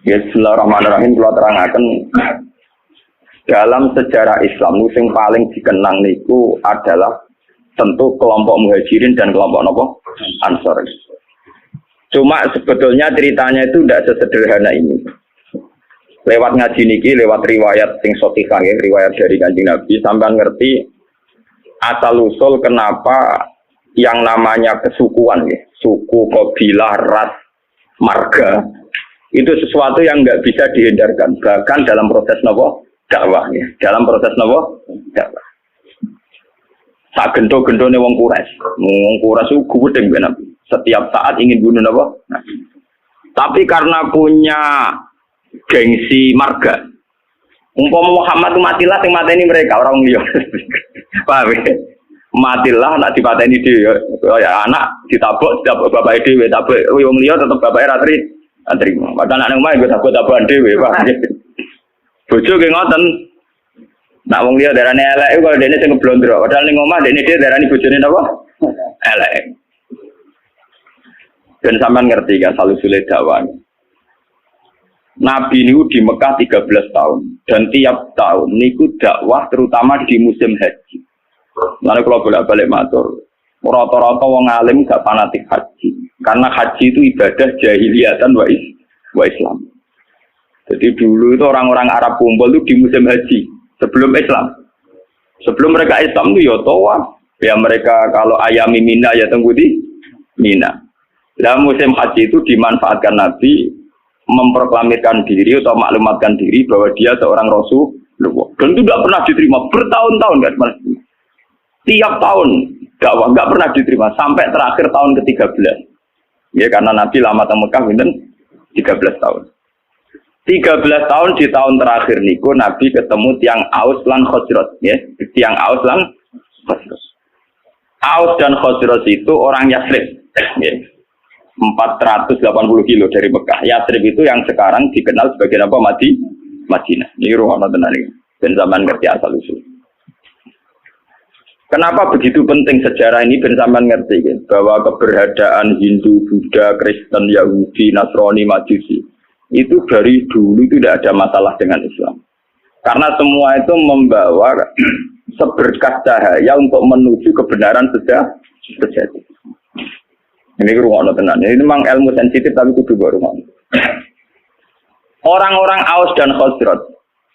Ya bismillahirrahmanirrahim kula terangaken dalam sejarah Islam yang paling dikenang niku adalah tentu kelompok Muhajirin dan kelompok nopo Ansor. Cuma sebetulnya ceritanya itu tidak sesederhana ini. Lewat ngaji niki, lewat riwayat sing sahihah ya, riwayat dari Kanjeng Nabi sampai ngerti asal usul kenapa yang namanya kesukuan ya, suku, kabilah, ras, marga itu sesuatu yang nggak bisa dihindarkan bahkan dalam proses nopo dakwah ya, dalam proses nopo dakwah. Sak gento-gentone wong Quraisy itu gudeng ben Nabi. Setiap saat ingin bunuh nopo. Nah, tapi karena punya gengsi marga, umpama Muhammad itu matilah sing mateni mereka orang liya. Paham ya? Matilah nak dipateni dhewe ya anak ditabok bapak dhewe tabok wong liya tetep bapake ra terima. Padahal anak omah yo tabok-tabokan dhewe, Pak. Bojo ge ngoten. Nak wong liya darane elek iku kalau dene sing ngeblondro, padahal ning omah dene dhewe darani bojone napa? Elek. Dan sampean ngerti kan salusule dakwah. Nabi niku di Mekah 13 tahun dan tiap tahun niku dakwah terutama di musim haji. Lalu kalau bolak-balik matur, rata-rata wong alim gak fanatik haji. Karena haji itu ibadah jahiliyah dan wa Islam. Jadi dulu itu orang-orang Arab kumpul itu di musim haji sebelum Islam. Sebelum mereka Islam itu ya tawaf. Ya mereka kalau ayami Mina ya tunggu di Mina. Dalam musim haji itu dimanfaatkan Nabi memproklamirkan diri atau maklumatkan diri bahwa dia seorang Rasul. Dan itu tidak pernah diterima bertahun-tahun kan. Tiap tahun dakwah nggak pernah diterima sampai terakhir tahun ke-13. Ya karena Nabi lama di Mekah pinten 13 tahun. 13 tahun di tahun terakhir niku Nabi ketemu tiang Aus lan Khazraj ya, tiang Aus lan Khazraj. Aus dan Khazraj itu orang Yathrib ya. 480 kilo dari Mekah. Yathrib itu yang sekarang dikenal sebagai apa? Madinah. Ini ruang tenan iki. Ben zaman ngerti asal usul. Kenapa begitu penting sejarah ini ben sampean ngerti kan? Bahwa keberadaan Hindu, Buddha, Kristen, Yahudi, Nasrani, Majusi itu dari dulu tidak ada masalah dengan Islam. Karena semua itu membawa seberkas cahaya untuk menuju kebenaran sejati. Ini ruang tenan. Ini memang ilmu sensitif tapi kudu baru. Orang-orang Aus dan Khazraj.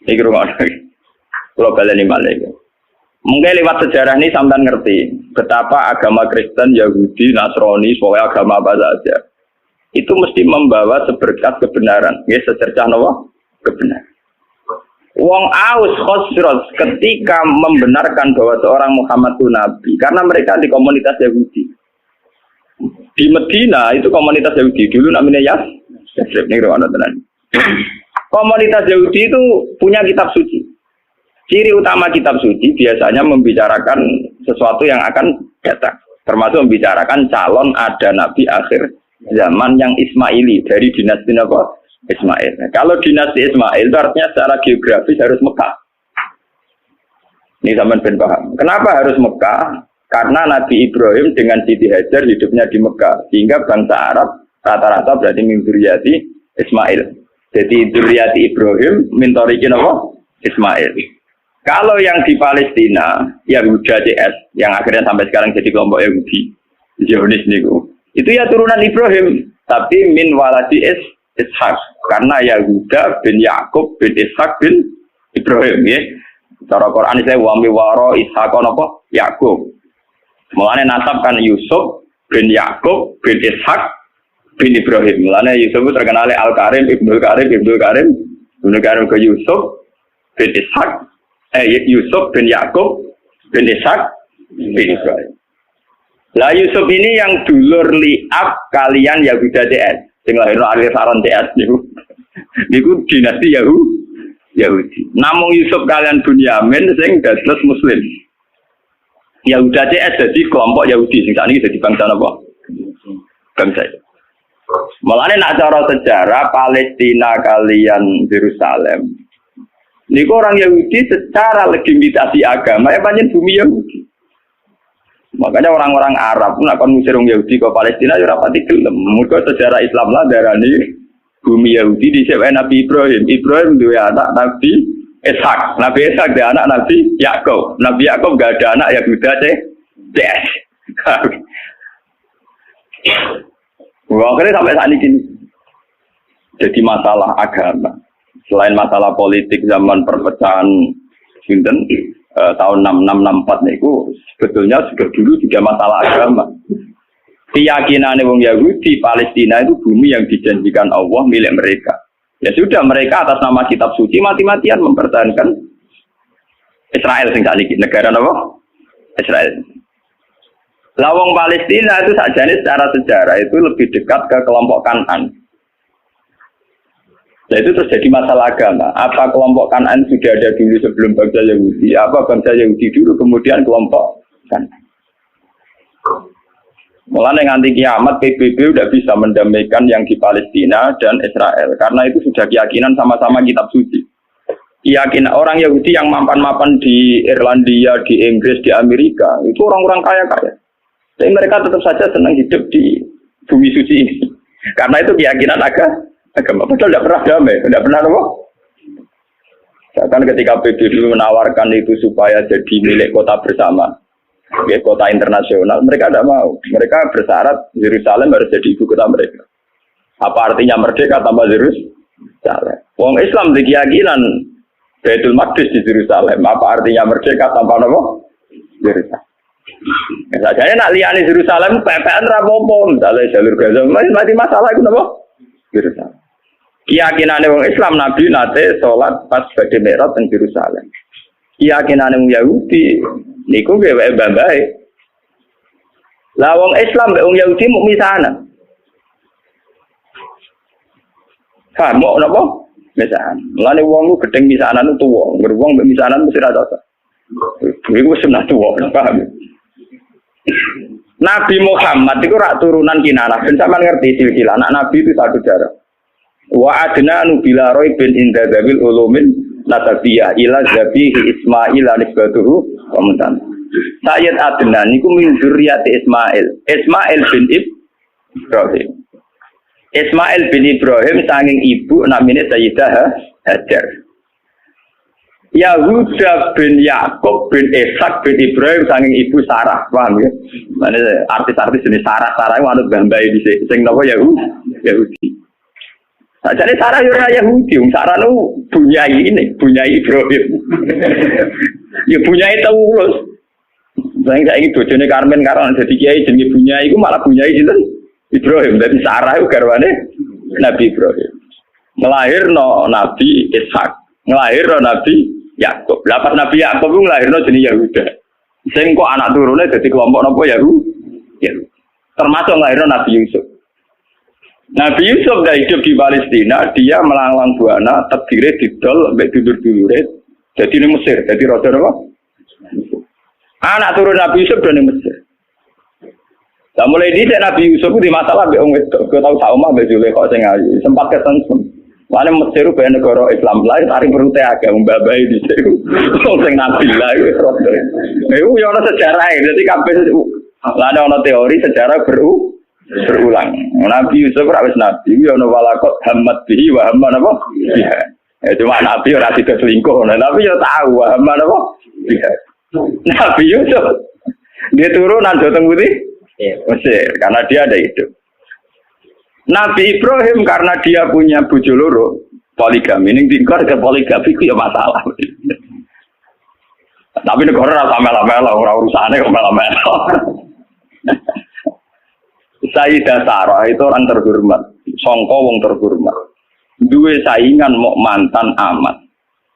Ini ruang. Kalau baleni malih. Mungkin lewat sejarah ini sampean ngerti betapa agama Kristen, Yahudi, Nasrani, pokoknya agama apa saja itu mesti membawa seberkas kebenaran, ya secercah nawa kebenaran. Wong Aus Khazraj ketika membenarkan bahwa seorang Muhammad itu nabi karena mereka di komunitas Yahudi. Di Medina itu komunitas Yahudi dulu namanya Yathrib nih tenan. Komunitas Yahudi itu punya kitab suci. Ciri utama kitab suci biasanya membicarakan sesuatu yang akan datang. Termasuk membicarakan calon ada nabi akhir zaman yang Ismaili dari dinasti apa? Ismail. Nah, kalau dinasti Ismail itu artinya secara geografis harus Mekah. Ini zaman ben paham. Kenapa harus Mekah? Karena Nabi Ibrahim dengan Siti Hajar hidupnya di Mekah. Sehingga bangsa Arab rata-rata berarti min dzurriyyati Ismail. Jadi dzurriyyati Ibrahim min thariqin apa? Ismail. Kalau yang di Palestina, Yahuda CS, yang akhirnya sampai sekarang jadi kelompok Yahudi, Zionis niku, itu ya turunan Ibrahim, tapi min waladi Ishak, karena Yahuda bin Yakub bin Ishak bin Ibrahim, ya. Cara Quran saya wami waro Ishak apa Yakub. Mulane nasab kan Yusuf bin Yakub bin Ishak bin Ibrahim. Mulane Yusuf terkenal Al Karim, Ibnu Karim ke Yusuf bin Ishak. Yusuf bin Yakub bin Ishak bin Ibrahim. Lah Yusuf ini yang dulur liab kalian Yahuda DS. Sing lahirno akhir saron DS niku dinasti Yahudi. Namung Yusuf kalian Bunyamin sing dados muslim. Yahuda DS jadi kelompok Yahudi sing sakniki dadi bangsa napa? Bangsa. Mulane nak cara sejarah Palestina kalian Yerusalem niku orang Yahudi secara legitimasi agama ya pancen bumi Yahudi. Makanya orang-orang Arab nak kon ngusir wong Yahudi ke Palestina ya ora pati gelem. Mergo sejarah Islam lah darani bumi Yahudi disebut Nabi Ibrahim. Ibrahim dua anak Nabi Ishak. Nabi Ishak dia anak Nabi Yakub. Nabi Yakub gak ada anak Yahuda CS. Wah, akhirnya sampai saat ini jadi masalah agama. Selain masalah politik zaman perpecahan Sinten tahun 6664 itu sebetulnya sudah dulu juga masalah agama. Keyakinan wong Yahudi Palestina itu bumi yang dijanjikan Allah milik mereka. Ya sudah mereka atas nama kitab suci mati-matian mempertahankan Israel sing sakniki negara apa? Israel. Lawang Palestina itu sajane secara sejarah itu lebih dekat ke kelompok Kanan. Nah itu terus jadi masalah agama. Apa kelompok Kanan sudah ada dulu sebelum bangsa Yahudi? Apa bangsa Yahudi dulu kemudian kelompok Kanan? Mulai nganti kiamat PBB udah bisa mendamaikan yang di Palestina dan Israel karena itu sudah keyakinan sama-sama kitab suci. Keyakinan orang Yahudi yang mapan-mapan di Irlandia, di Inggris, di Amerika itu orang-orang kaya-kaya. Tapi mereka tetap saja senang hidup di bumi suci ini. Karena itu keyakinan agama. Padahal tidak pernah damai, tidak pernah apa? Bahkan ketika PBB menawarkan itu supaya jadi milik kota bersama, kota internasional, mereka tidak mau. Mereka bersyarat Yerusalem harus jadi ibu kota mereka. Apa artinya merdeka tanpa Yerusalem? Wong Islam di keyakinan Baitul Maqdis di Yerusalem. Apa artinya merdeka tanpa apa? Yerusalem. Misalnya nak liani Yerusalem, PPN rapopo, misalnya jalur Gaza, masih masalah itu apa? Yerusalem. Keyakinan wong Islam Nabi nate sholat pas badhe Mi'raj teng Yerusalem. Keyakinan wong Yahudi niku gawe bae. Lah wong Islam mbek wong Yahudi mung misanan. Mau napa? Misanan. Mulane wong ku gedeng misanan tuwa, wong mbek misanan mesti ra cocok. Iku sunah tuwa, paham? Nabi Muhammad itu rak turunan Kinanah. Ben sampean ngerti silsilah anak Nabi itu satu darah. Wa adna nubila roy bin inda dabil ulumin nasabiyah ila zabihi Ismail anisbatuhu wa muntan. Sayyid Adnan niku min dzurriyyati Ismail. Ismail bin Ibrahim. Ismail bin Ibrahim saking ibu namine Sayyidah Hajar. Yahuda bin Yakub bin Ishak bin Ibrahim saking ibu Sarah, paham ya? Mane artis-artis jenis Sarah itu manut bambai dhisik sing napa Yahudi. Sajane Sarah yo ora Yahudi, Sarah nu bunyai Ibrahim. Ya bunyai Taurus. Saiki bojone Karmen karo dadi kiai jenenge bunyai iku malah bunyai sinten? Ibrahim. Dadi Sarah iku garwane Nabi Ibrahim. Nglahirno Nabi Ishak, nglahirno Nabi Yakub. Lah pas Nabi Yakub ku nglahirno jenenge Yahuda. Sing kok anak turune dadi kelompok napa Yahudi. Termasuk nglahirno Nabi Yusuf. Nabi Yusuf dah hidup di Palestina, dia melanglang buana, terdiri didol, sampai dulur-dulure, jadi di Mesir, jadi roda apa? Anak turun Nabi Yusuf dari Mesir. Nah, mulai di Nabi Yusuf di masalah, kau tahu sama Mbak Julek kok sing ayu, sempat ketemu. Mana Mesir itu negara Islam lain, tarik perut agama babai di situ, sing Nabi lah, itu roda. Itu yang sejarah, jadi kabeh, ada ono teori sejarah berulang. Nabi Yusuf ora wis nabi, ya ono walakot hamad bihi wa hamman apa? Iya. Ya cuma nabi ora sida selingkuh, tapi ya tahu wa hamman apa? Iya. Nabi Yusuf dia turunan Joteng Putih Mesir karena dia ada hidup. Nabi Ibrahim karena dia punya bojo loro, poligami. Ning dingkor ke poligami ku ya masalah. Tapi negara ora samela-mela, ora urusane kok mela-mela. Sayyidah Sarah itu orang terhormat, sangka wong terhormat. Duwe saingan mau mantan amat,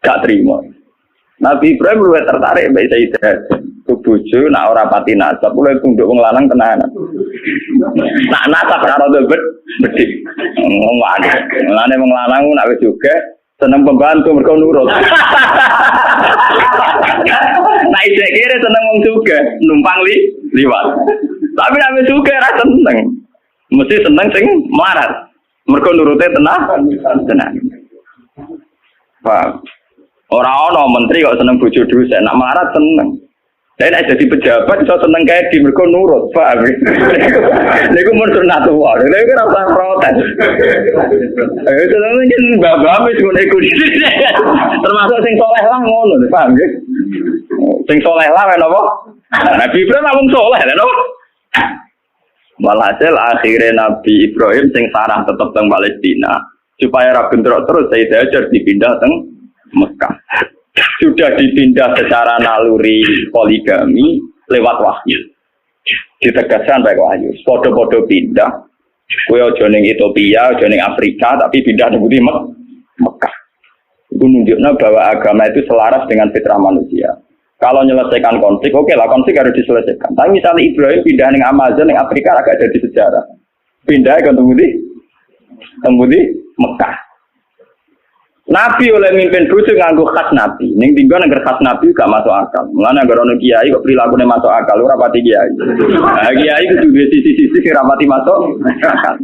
gak terima. Nabi Ibrahim luwih tertarik mbek Sayyidah. Ku bojo nak ora pati nasab, luwih tunduk wong lanang tenanan. Nak nasab ora dobet bedik. Ngomong lane wong lanang nak wis juga seneng pembantu mergo nurut. Nah ijek kira seneng wong juga numpang liwat. Tapi nek wis juga ora seneng. Mesti seneng sing melarat. Mergo nurute tenang. Pak. Ora ana menteri kok seneng bojo dosen, nak melarat seneng. Saya nak jadi pejabat, so seneng kayak di mereka nurut, paham? Niku mun sunatullah, niku kan apa protes. Itu mungkin bapak wis ngono iku. Termasuk sing soleh lah ngono, paham nggih? Sing soleh lah kan apa? Nabi Ibrahim wong soleh lho napa? Walhasil akhirnya Nabi Ibrahim sing sarah tetep teng Palestina supaya ra bentrok terus Sayyidah Hajar dipindah teng Mekah. Sudah dipindah secara naluri poligami lewat wahyu. Ditegaskan baik wahyu. Podo-podo pindah. Kowe aja ning Ethiopia, aja ning Afrika, tapi pindah ning Mekah. Itu menunjukkan bahwa agama itu selaras dengan fitrah manusia. Kalau menyelesaikan konflik, oke lah konflik harus diselesaikan. Tapi misalnya Ibrahim pindah ning Amazon, ning Afrika agak jadi sejarah. Pindah ke temudi Mekah. Nabi oleh mimpin bojo nganggo khas Nabi. Ning tinggal nang khas Nabi gak masuk akal. Mulane anggere ono kiai kok prilakune masuk akal ora pati kiai. Nah, kiai kudu duwe sisi-sisi sing ora pati masuk akal.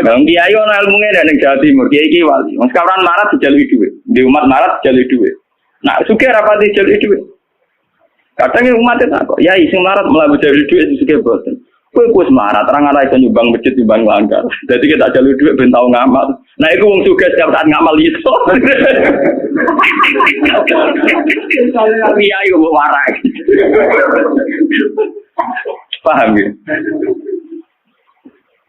Wong kiai ono ilmune nek ning Jawa Timur, kiai wali. Wong sekarang marat dijaluki dhuwit. Di umat marat dijaluki dhuwit. Nah, sugih ora pati dijaluki dhuwit. Kadang umat itu kok, ya sing marat malah dijaluki dhuwit sugih boten. Kowe wis marat, terang ana iso nyumbang masjid nyumbang langgar. Dadi kita jalur dhuwit ben tau ngamal. Nah iku wong sugih setiap saat ngamal iso. Iya iku warak. Paham ya?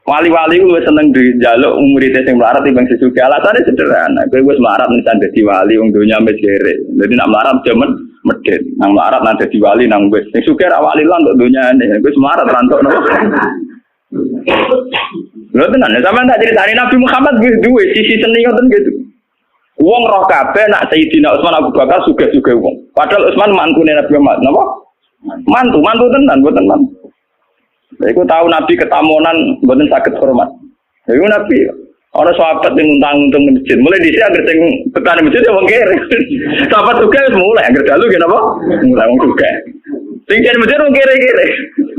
Wali-wali ku wis seneng njaluk murid sing melarat timbang sesugih. Alasane sederhana, kowe wis melarat nisan dadi wali wong donya wis kere. Dadi nek melarat jaman medhit, nang melarat nang dadi wali nang wis. Sing sugih ra wali lan untuk donyane. Wis melarat rantuk napa. Lho tenan, sampeyan tak critani Nabi Muhammad wis duwe sisi seni ngoten gitu. Wong roh kabeh nak Sayyidina Utsman Abu Bakar sugih-sugih wong. Padahal Utsman mantune Nabi Muhammad, napa? Mantu tenan, mboten mantu. Iku tahu Nabi ketamunan mboten saged hormat. Iku Nabi ana sahabat sing nguntang-untung masjid. Mulai dhisik anggere sing betane masjid ya wong kere. Sahabat sugih wis mulai anggere dalu ki napa? Mulai wong sugih. Sing jane masjid wong kere-kere.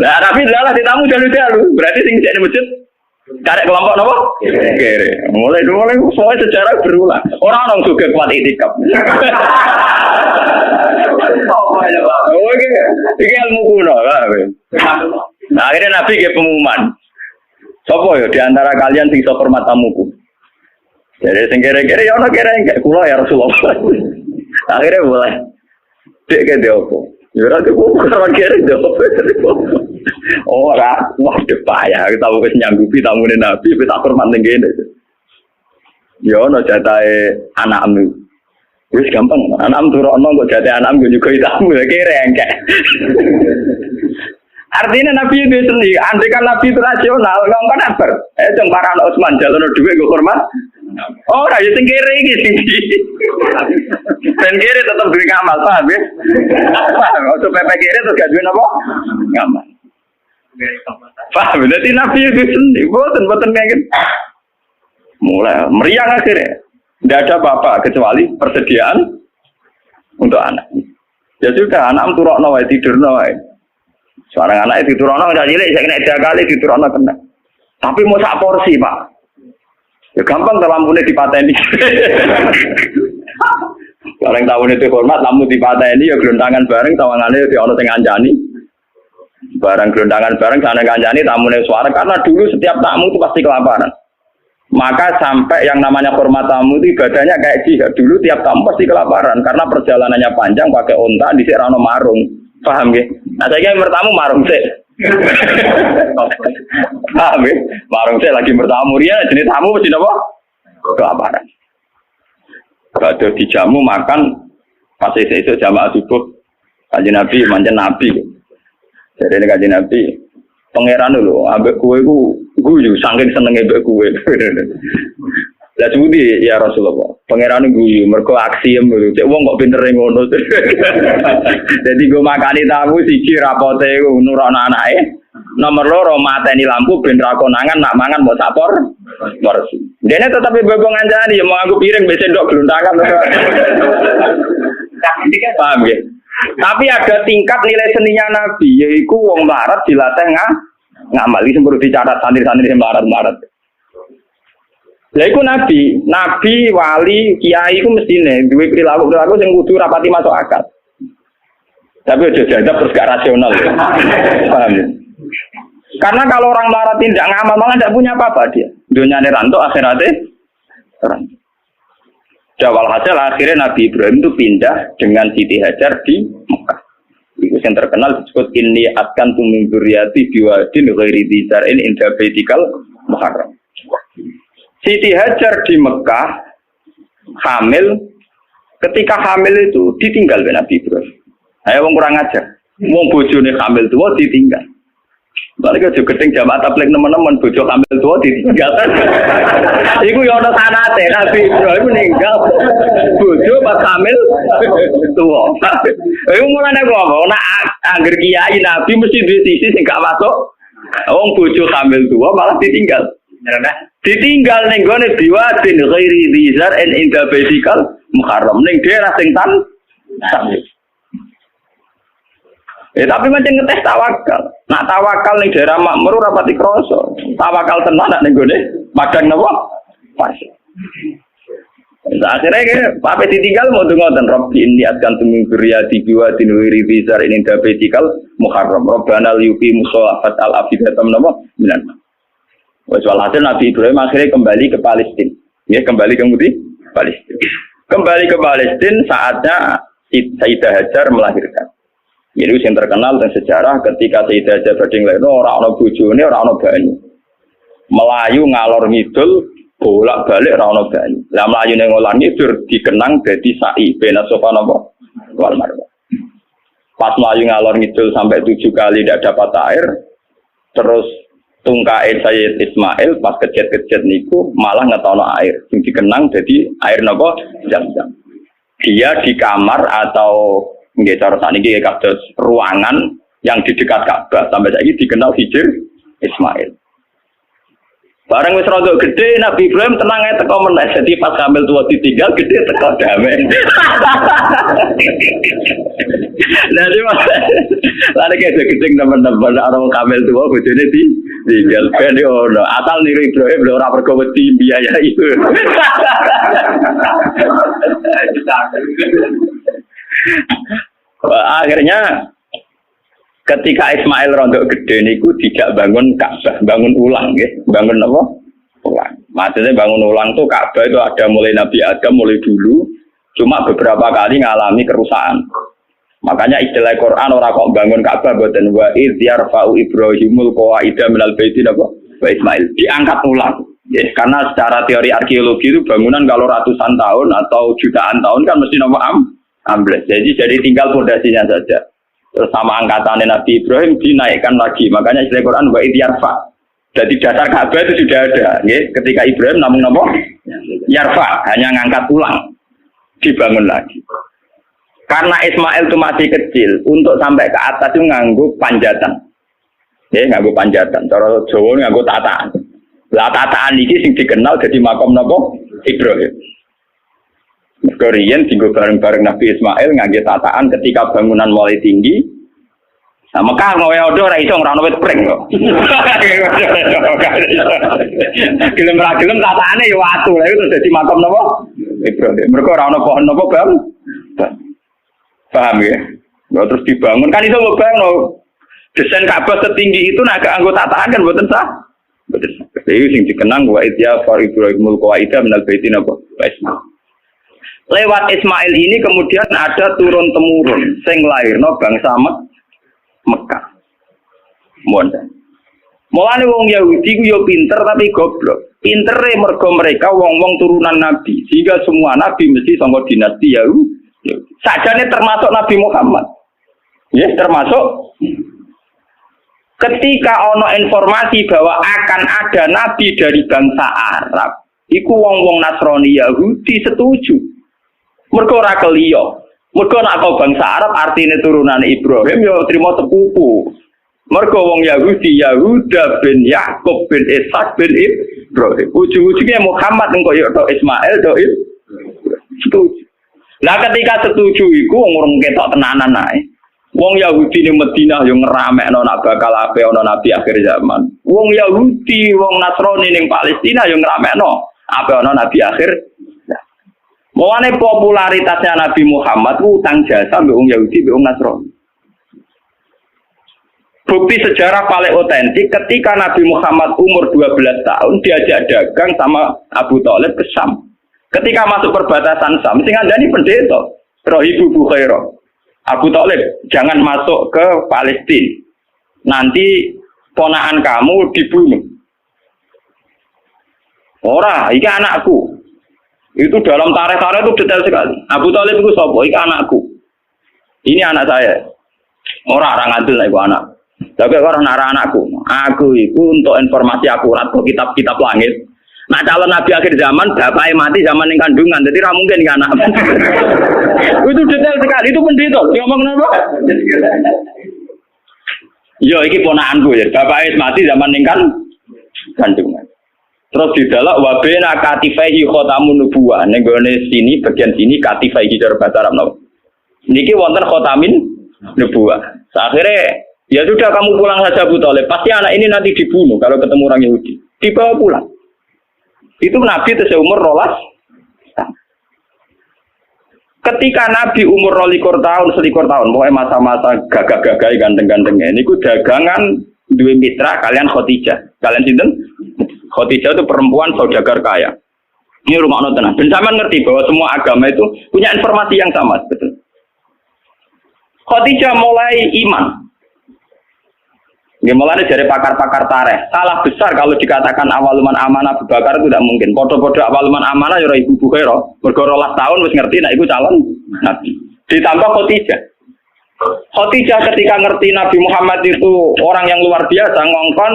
Lah Nabi lalah ditamu dalu-dalu. Berarti sing jane masjid karek kelompok napa? Kere. Mulai semua sejarah berulang. Ora ono sugih kuat itikaf. Oh, iki ilmu kuno lah. Nah, akhirnya Nabi ke pengumuman. Sopo yo di antara kalian sing iso hormat tamuku. Jadi sing kere-kere ya ono kere enggak kula ya Rasulullah. Akhirnya boleh. Dek ke opo? Ya ora kok kere opo. Ora, wah depaya kita wis nyanggupi tamune Nabi wis tak hormat ning kene. Ya ono jatahe anakmu. Wis gampang, anakmu turokno kok jatahe anakmu juga tamu kere enggak. Artinya Nabi itu sendiri, andai kan Nabi itu rasional, ngomong apa? Jeng para anak Utsman jalan duit gue hormat. Oh, rakyat sing kiri iki tinggi. Ben kiri tetap duwe ngamal, paham ya? Paham, untuk PP kiri terus gak duwe apa? Ngamal. Paham, jadi Nabi itu sendiri, boten kayak gitu. Mulai meriang akhirnya. Tidak ada bapak kecuali persediaan untuk anak. Ya sudah, anak turokno wae tidurno wae. Seorang anak itu turun orang cilik, saya kena 3 kali di turun kena. Tapi mau sak porsi pak, ya gampang lampunya dipateni. Bareng tahun itu hormat, lampu dipateni ya gelondangan bareng, tawangannya di ono tengah anjani. Barang gelondangan bareng, sana kanjani, tamunya suara karena dulu setiap tamu itu pasti kelaparan. Maka sampai yang namanya hormat tamu itu ibadahnya kayak jihad. Dulu tiap tamu pasti kelaparan karena perjalanannya panjang, pakai onta di Serano Marung. Paham ya? Nah saya yang bertamu marung sih. Paham ya? Marung sih lagi bertamu dia jenis tamu mesti apa? Kelaparan. Kalau dijamu makan pasti itu jamaah subuh. Kajian Nabi manjan Nabi. Jadi kajian Nabi pangeran dulu ambek kue guyu saking senenge ambek kue. Lah sebuti ya Rasulullah. Pangeran guyu mergo aksi lho. Cek wong kok pinter ngono. Dadi go makani tamu siji rapote nurono anake. Nomor 2 mateni lampu ben ra konangan nak mangan mbok sapor. Porsi. Dene tetep bebo ngancani ya mau nganggo piring mbek sendok gluntangan. Paham ya? Tapi ada tingkat nilai seninya Nabi yaiku wong melarat dilatih ngamal iki perlu dicatat santri-santri sing melarat-melarat. Lah iku nabi, wali, kiai iku mestine duwe perilaku sing kudu rapati masuk akal. Tapi udah jadab terus gak rasional ya. Paham ya? Karena kalau orang melarat tidak ngamal malah tidak punya apa-apa dia. Dunia ranto akhiratnya ranto. Jawal hasil akhirnya Nabi Ibrahim itu pindah dengan Siti Hajar di Mekah. Itu yang terkenal disebut inni atkan tuming dzurriyyati biwadin ghairi dzar'in inda baitikal muharram. Siti Hajar di Mekah hamil, ketika hamil itu ditinggal oleh Nabi Ibrahim. Ayo wong kurang ajar. Wong bojone hamil tua ditinggal. Balik aja gedeng jamaah tabligh teman-teman bojo hamil tua ditinggal. Iku ya ana sanate Nabi Ibrahim meninggal bojo pas hamil tua. Iku mulane kok nek angger kiai Nabi mesti duwe sisi sing gak masuk. Wong bojo hamil tua malah ditinggal. Ditinggal ning gone biwadin ghairi dzar en inda baitikal muharram ning daerah sing tan. Tapi macam ngetes tawakal. Nak tawakal ning daerah makmur ora pati krasa. Tawakal tenan nak ning gone padang napa? Pas. Akhirnya Pak ditinggal mau ngoten Rabbi inni atkantu min dzurriyyati biwadin ghairi dzar in inda baitikal muharram. Rabbana liyuqimus sholata al-afidatam napa? Minan. Wes walhasil Nabi Ibrahim akhirnya kembali ke Palestina. Ya, kembali ke Palestina. Kembali ke Palestina saatnya Sayyidah Hajar melahirkan. Ini yang terkenal dan sejarah ketika Sayyidah Hajar badhe nglairno ora ana bojone, ora ana banyu. Melayu ngalor ngidul, bolak-balik ora ana banyu. Lah mlayune ngalor ngidul dikenang dadi sa'i bena Safa napa? Wal Marwah. Pas mlayu ngalor ngidul sampai 7 kali tidak dapat air, terus tungkae Sayyid Ismail pas kejet-kejet niku malah ngetono air sing dikenang jadi air napa Zam-Zam. Dia di kamar atau nggih cara sakniki kados ruangan yang di dekat Ka'bah sampai saiki dikenal Hijr Ismail. Bareng wis rada gede Nabi Ibrahim tenang ae teko meneh dadi pas hamil tua ditinggal gede teko damai. Nah di mana? Lari kayak gedeng teman-teman orang kamel tua bojone ditinggal ben ono asal niru Ibrahim lho ora pergo wedi biaya itu. Akhirnya ketika Ismail rontok gede niku tidak bangun Ka'bah, bangun ulang nggih. Bangun apa? Ulang. Maksudnya bangun ulang tuh Ka'bah itu ada mulai Nabi Adam mulai dulu, cuma beberapa kali ngalami kerusakan. Makanya istilah Quran orang kok bangun Ka'bah boten wa idz yarfa'u Ibrahimul qawaida minal baiti napa? Wa Ismail diangkat ulang. Ya, karena secara teori arkeologi itu bangunan kalau ratusan tahun atau jutaan tahun kan mesti napa ambles. Jadi tinggal fondasinya saja. Terus sama angkatannya Nabi Ibrahim dinaikkan lagi. Makanya istilah Quran wa idz yarfa. Jadi dasar Ka'bah itu sudah ada. Ya. Ketika Ibrahim namung napa? Yarfa, hanya ngangkat ulang. Dibangun lagi. Karena Ismail itu masih kecil, untuk sampai ke atas itu nganggo panjatan. Ya, nganggo panjatan. Cara Jawa nganggo tataan. Lah tataan iki sing dikenal jadi makom napa? Ibrahim. Korean tinggal bareng-bareng Nabi Ismail ngangge tataan ketika bangunan mulai tinggi. Nah, Mekah ngowe odo ora iso ora ono wit pring kok. Gelem ra gelem tataane ya watu. Lah itu dadi makom napa? Ibrahim. Mergo ora ono pohon napa, Bang? Paham ya? Nah, terus dibangun kan itu ngebangun. Desain Ka'bah setinggi itu nak anggota tataan kan mboten sah. Mboten sah. Itu sing dikenang wa idza fa Ibrahimul qawaida minal baiti napa? Ismail. Lewat Ismail ini kemudian ada turun temurun sing lairno bangsa Mekah. Mohon. Mulane wong Yahudi ku yo pinter tapi goblok. Pintere mergo mereka wong-wong turunan nabi. Sehingga semua nabi mesti saka dinasti Yahudi. Sajane termasuk Nabi Muhammad. Ya, termasuk ketika ono informasi bahwa akan ada nabi dari bangsa Arab, iku wong-wong Nasrani Yahudi setuju. Mergo ora keliyo. Mergo nek bangsa Arab artine turunan Ibrahim ya trimo sepupu. Mergo wong Yahudi Yahuda bin Yakub bin Ishak bin Ibrahim. Ujung-ujungnya Muhammad engko yo tok Ismail tok setuju. Nah ketika setuju iku wong ketok tenanan ae. Wong Yahudi ning Madinah yo ngeramekno nak bakal ape ana nabi akhir zaman. Wong Yahudi, wong Nasrani ning Palestina yo ngeramekno ape ana nabi akhir. Mulane popularitasnya Nabi Muhammad ku utang jasa mbek wong Yahudi mbek wong Nasrani. Bukti sejarah paling otentik ketika Nabi Muhammad umur 12 tahun diajak dagang sama Abu Thalib ke Syam. Ketika masuk perbatasan Syam, sing ngandani pendeta, Rohibu Bukhairah. Abu Thalib, jangan masuk ke Palestina. Nanti ponakan kamu dibunuh. Ora, iki anakku. Itu dalam tarikh-tarikh itu detail sekali. Abu Thalib itu sapa? Iki anakku. Ini anak saya. Ora ngadil iku anak. Tapi orang nara anakku. Aku itu untuk informasi akurat ke kitab-kitab langit. Nah calon nabi akhir zaman bapaknya mati zaman yang kandungan. Jadi ra mungkin kan anak. Itu detail sekali. Itu pendeta. Dia ngomong apa? Yo iki ponakanku ya. Bapaknya mati zaman yang kandungan. Terus di dalam wabena katifaihi khotamun nubuwah. Ning gone sini bagian sini katifaihi cara bahasa Arab napa. Niki wonten khotamin nubuwah. Akhirnya ya sudah kamu pulang saja Abu Thalib. Pasti anak ini nanti dibunuh kalau ketemu orang Yahudi. Dibawa pulang. Itu Nabi seumur 12. Ketika Nabi umur 21 tahun, mulai masa-masa gagah-gagah ganteng-gantengnya. Ini ku dagangan dua mitra kalian Khadijah. Kalian sinten? Khadijah itu perempuan saudagar kaya. Ini rumah tenang. Dan sama ngerti bahwa semua agama itu punya informasi yang sama, betul. Khadijah mulai iman. Mulai dari pakar-pakar tarikh. Salah besar kalau dikatakan awaluman amanah Abu Bakar itu tidak mungkin. Podo-podo awaluman amanah ya Ibu Bukhairah. Bergorolah tahun wis ngerti nek iku calon nabi. Ditambah Khadijah. Khadijah ketika ngerti Nabi Muhammad itu orang yang luar biasa, ngongkon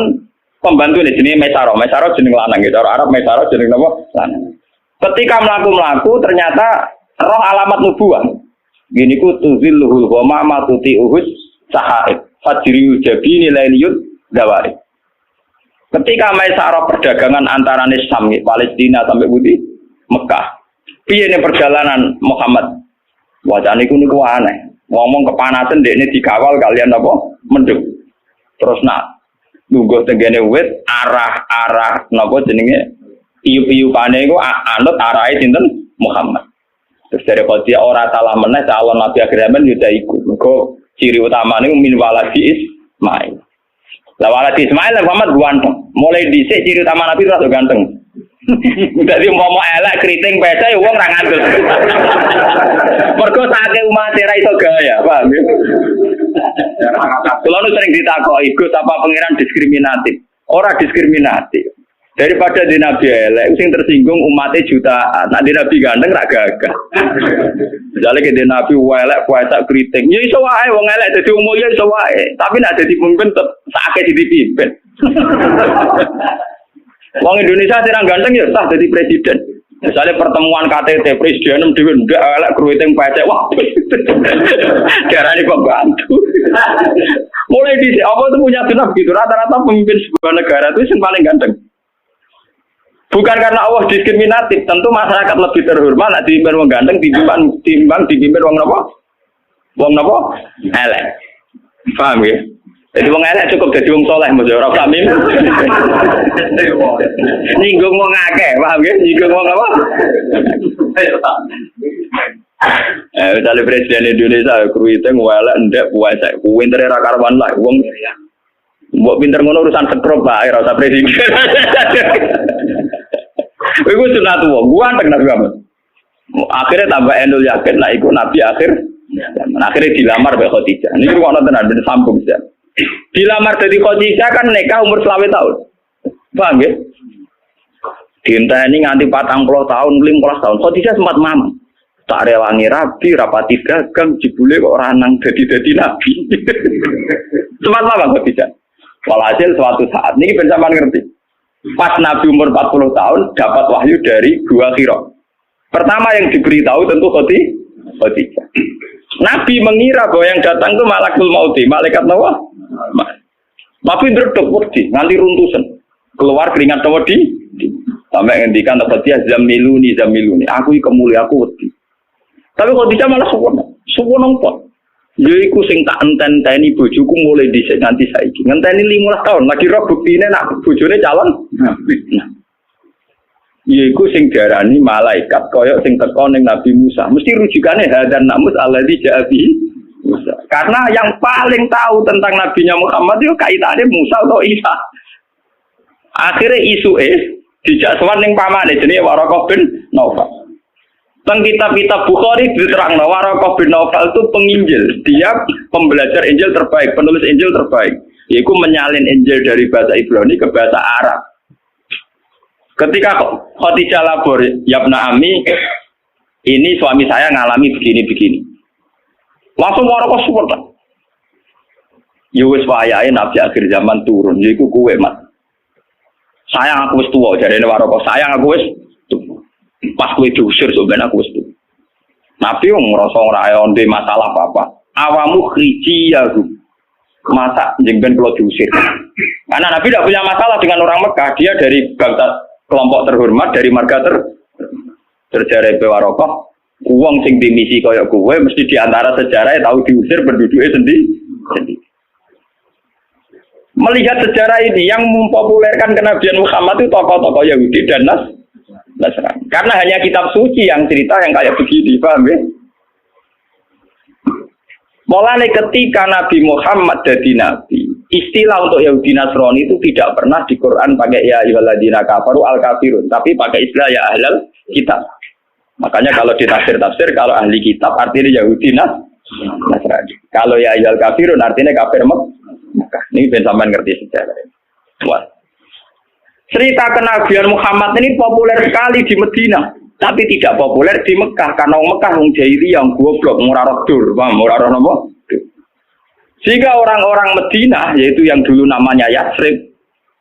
pembantu ini jenenge Maisarah. Maisarah jeneng lanang gitu. Orang Arab Maisarah jeneng napa? Lanang. Ketika melaku-melaku ternyata roh alamat nubuwah. Gini ku tuzilluhul ghamama tuti uhud sahaib. Fajriyu jabini lailiyut dawari. Ketika Maisarah perdagangan antara Syam, Palestina sampai Budi Mekah. Piye ning perjalanan Muhammad? Wajane niku aneh. Ngomong kepanasan dekne dikawal kalian apa? Mendung. Terus nunggu tenggene wit arah napa jenenge iyu-iyupane iku anut arahe sinten Muhammad. Terus dari Khadijah ora salah meneh calon nabi akhir zaman yo iku. Mergo ciri utama ini min waladi Ismail. Lah waladi Ismail Muhammad ganteng. Mulai dhisik ciri utama Nabi rada ganteng. Dadi umpama elek kriting pece ya wong ra ngandel. Mergo saate umat ra iso gaya, paham ya? Kulo sering ditakoki, Gus apa pangeran diskriminatif? Ora diskriminatif. Daripada di Nabi elek sing tersinggung umatnya jutaan. Nah di Nabi ganteng ra gagah. Misalnya ke di Nabi elek puasa kriting. Ya iso wae wong elek dadi umum ya iso wae. Tapi nek dadi pemimpin tetep sakake dipimpin. Wong Indonesia sing ganteng ya sah dadi presiden. Misalnya pertemuan KTT presiden dhewe ndak elek kriting pecek. Wah. Darane pembantu. Mulai di apa itu punya sunah gitu. Rata-rata pemimpin sebuah negara itu yang paling ganteng. Bukan karena Allah diskriminatif, tentu masyarakat lebih terhormat nek dipimpin wong ganteng timbang dipimpin wong napa? Wong napa? Elek. Paham ya? Jadi wong elek cukup dadi wong saleh mesti ora usah mim. Nyinggung wong akeh, paham ya? Nyinggung wong apa? Misalnya Presiden Indonesia kruite elek ndek puasa, pintere ra karuan lah wong. Mbok pinter ngono urusan sekrup bae ora usah presiden. Iku sunat wong, ganteng Nabi Muhammad. Akhirnya tambah endul yakin lah iku Nabi akhir. Akhirnya dilamar mbek Khadijah. Niki kok tenan ben sambung ya. Dilamar dadi Khadijah kan nikah umur 20 tahun. Paham ya? Dienteni nganti 40 tahun, 15 tahun. Khadijah sempat mamang. Tak rewangi rabi, rapati dagang, jebule kok ora nang dadi nabi. Sempat mamang Khadijah. Walhasil suatu saat niki ben sampean ngerti. Pas Nabi umur 40 tahun dapat wahyu dari dua Hira. Pertama yang diberitahu tentu Khadijah. Nabi mengira bahwa yang datang itu malakul mauti, malaikat Nawa. Tapi ndredeg wedi, nganti runtusan. Keluar keringat wedi. Sampai ngendikan Khadijah zamiluni. Aku iki kemuli aku wedi. Tapi Khadijah malah suwono pot. Yaiku sing tak enten-enteni bojoku mulai dhisik nganti saiki. Ngenteni 15 tahun lagi roh buktine nak bojone calon nabi. Yaiku sing diarani malaikat kaya sing teko ning Nabi Musa. Mesti rujukane hadan namus alladzi ja'a bi Musa. Karena yang paling tahu tentang Nabinya Muhammad itu kaitannya Musa atau Isa. Akhirnya isu dijak sowan ning pamane jenenge Waraqah bin Naufal. Teng kitab-kitab Bukhari diterangno Waraqah bin Naufal itu penginjil. Dia pembelajar Injil terbaik, penulis Injil terbaik. Yaitu menyalin Injil dari bahasa Ibrani ke bahasa Arab. Ketika Khadijah lapor, "Yabna Ami, ini suami saya ngalami begini-begini." Langsung Waraqah support. Ya wis wayahe nabi akhir zaman turun, yaiku kowe, Mas. Sayang aku wis tuwa, jarene Waraqah, sayang aku wis tuwa. Pas kowe diusir sampeyan aku wis tuwa. Nabi ngrasa ora onde masalah apa-apa. Awamu khrijiyahu. Masa jengben kalau diusir. Karena Nabi tidak punya masalah dengan orang Mekah, dia dari bangsa kelompok terhormat, dari marga terjare Waraqah. Uang sing dimisi kaya kowe mesti diantara sejarah tahu diusir penduduknya sendiri. Melihat sejarah ini yang mempopulerkan kenabian Muhammad itu tokoh-tokoh Yahudi dan Nasrani. Karena hanya kitab suci yang cerita yang kayak begini, paham ya? Mulai ketika Nabi Muhammad jadi nabi, istilah untuk Yahudi Nasrani itu tidak pernah di Quran pakai ya ayyuhalladzina kafaru al-kafirun, tapi pakai istilah ya ahlal kitab. Makanya kalau di tafsir kalau ahli kitab artinya Yahudi Nasrani. Kalau ya ayyuhal kafirun artinya kafir Mekah. Ini ben sampean ngerti sejarah. Wah. Cerita kenabian Muhammad ini populer sekali di Madinah, tapi tidak populer di Mekah karena Mekah wong jahiliyah yang goblok ora roh dur, paham ora roh napa? Sehingga orang-orang Madinah yaitu yang dulu namanya Yatsrib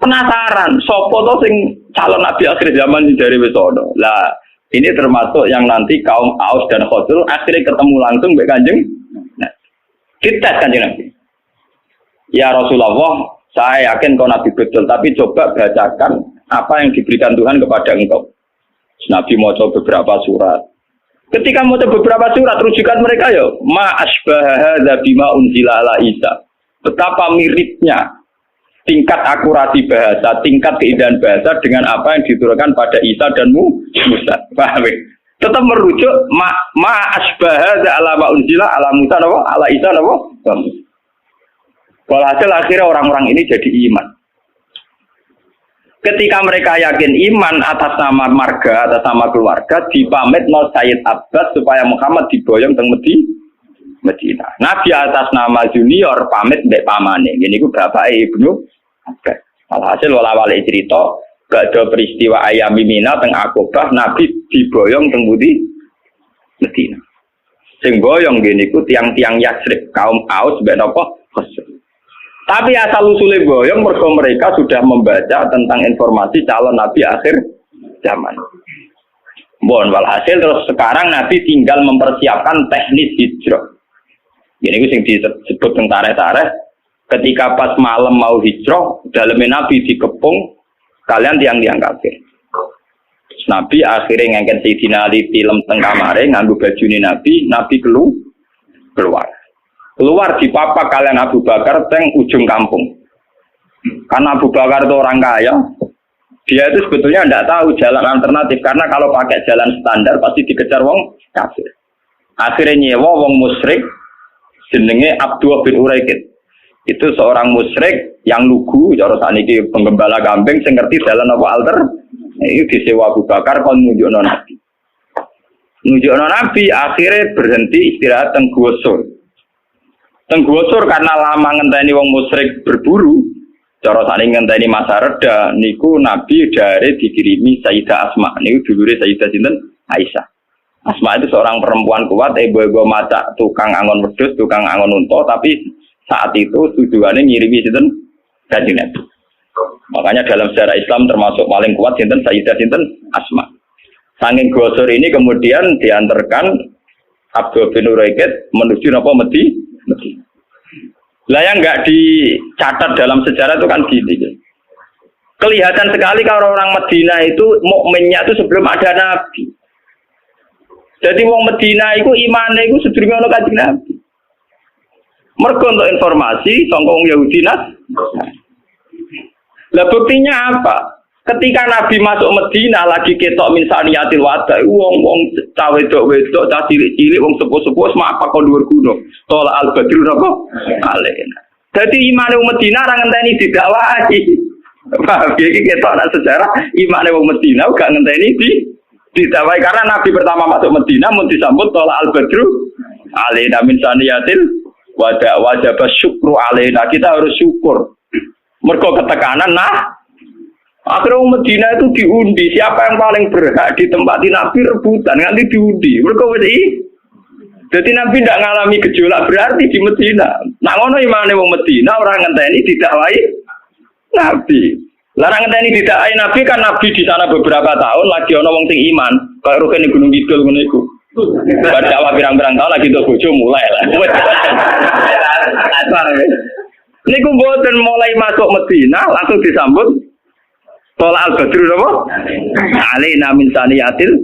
penasaran, sapa to sing calon nabi akhir zaman dari wis ana. Lah, ini termasuk yang nanti kaum Aus dan Khazraj akhirnya ketemu langsung mbek Kanjeng. Nah, kita Kanjeng Nabi. Ya Rasulullah, saya yakin kau Nabi betul, tapi coba bacakan apa yang diberikan Tuhan kepada engkau. Nabi mau coba beberapa surat. Ketika mau coba beberapa surat, rujukan mereka ya, ma asbaha hadza bima unzila ala Isa. Betapa miripnya tingkat akurasi bahasa, tingkat keindahan bahasa dengan apa yang diturunkan pada Isa dan Musa. Paham? Tetap merujuk ma asbaha hadza ala ma unzila ala Musa ala Isa Walhasil akhirnya orang-orang ini jadi iman. Ketika mereka yakin iman atas nama marga, atas nama keluarga, dipamit no Sayyid Abbas supaya Muhammad diboyong teng Medina. Nabi atas nama junior pamit mbek pamane. Gini ku bapak Ibnu Abbas. Walhasil wala-wali cerita, gak ada peristiwa ayam Mina teng Aqabah, Nabi diboyong teng Medina. Sing boyong gini ku tiang-tiang Yatsrib, kaum Aus mbek napa? Tapi asal usulnya boyong mereka sudah membaca tentang informasi calon Nabi akhir zaman. Walhasil terus sekarang Nabi tinggal mempersiapkan teknis hijrah. Ini yang disebut tentara-tara. Ketika pas malam mau hijrah, dalamnya Nabi dikepung, kalian tiang-tiang kafir. Nabi akhirnya ngangkat Sayyidina Ali film teng kamare nganggo bajune Nabi keluar. Keluar di papa kalian Abu Bakar teng ujung kampung. Karena Abu Bakar itu orang kaya, dia itu sebetulnya tidak tahu jalan alternatif karena kalau pakai jalan standar pasti dikejar wong kafir. Akhirnya nyewa wong musyrik jenenge Abdullah bin Uraikid. Itu seorang musyrik yang lugu, cara saniki penggembala kambing sing ngerti jalan apa alter. Itu disewa Abu Bakar kon nunjukno Nabi. Nunjukno Nabi akhirnya berhenti istirahat teng Gua Sur. Tenggosur karena lama ngenteni wong musyrik berburu, cara saling ngenteni masa reda, niku Nabi dari dikirimi Sayyidah Asma, niku dulure Sayyidah sinten Aisyah. Asma itu seorang perempuan kuat, ibu-ibu macak tukang angon wedhus, tukang angon unta, tapi saat itu tujuannya ngirimi sinten Kanjeng Nabi. Makanya dalam sejarah Islam termasuk paling kuat sinten Sayyidah sinten Asma. Saking gosor ini kemudian diantarkan Abdul bin Uraikid menuju napa Medina. Lah yang nggak dicatat dalam sejarah itu kan gini. Kelihatan sekali kalau orang Medina itu mukminnya itu sebelum ada Nabi. Jadi wong Medina itu imane itu sedurunge ana Kanjeng Nabi. Mergo untuk informasi sangka wong Yahudi Lah buktinya apa? Ketika Nabi masuk Medina lagi ketok min saniyatil wada, wong cawe wedok, cah cilik-cilik, wong sepuh-sepuh semapa kon dhuwur gunung. Tola al badru napa? Alena. Dadi imane wong Medina ora ngenteni didakwahi. Paham iki ketok nak sejarah imane wong Medina gak ngenteni didakwahi karena Nabi pertama masuk Medina mun disambut tola al badru alena min saniyatil wada wajib syukru alena. Kita harus syukur. Mergo ketekanan akhirnya Medina itu diundi, siapa yang paling berhak ditempati Nabi rebutan, nanti diundi. Mereka jadi Nabi tidak mengalami gejolak berarti di Medina. Nah ngono imane wong Medina orang ngenteni didakwahi Nabi. Larang ngenteni didakwahi Nabi kan Nabi di sana beberapa tahun lagi ana wong sing iman, kaya rukun Gunung Kidul ngono iku. Dakwah pirang-pirang tahun lagi untuk bojo mulai lah. Niku mboten mulai masuk Medina langsung disambut Tola al-Badru apa? Alina min saniyatil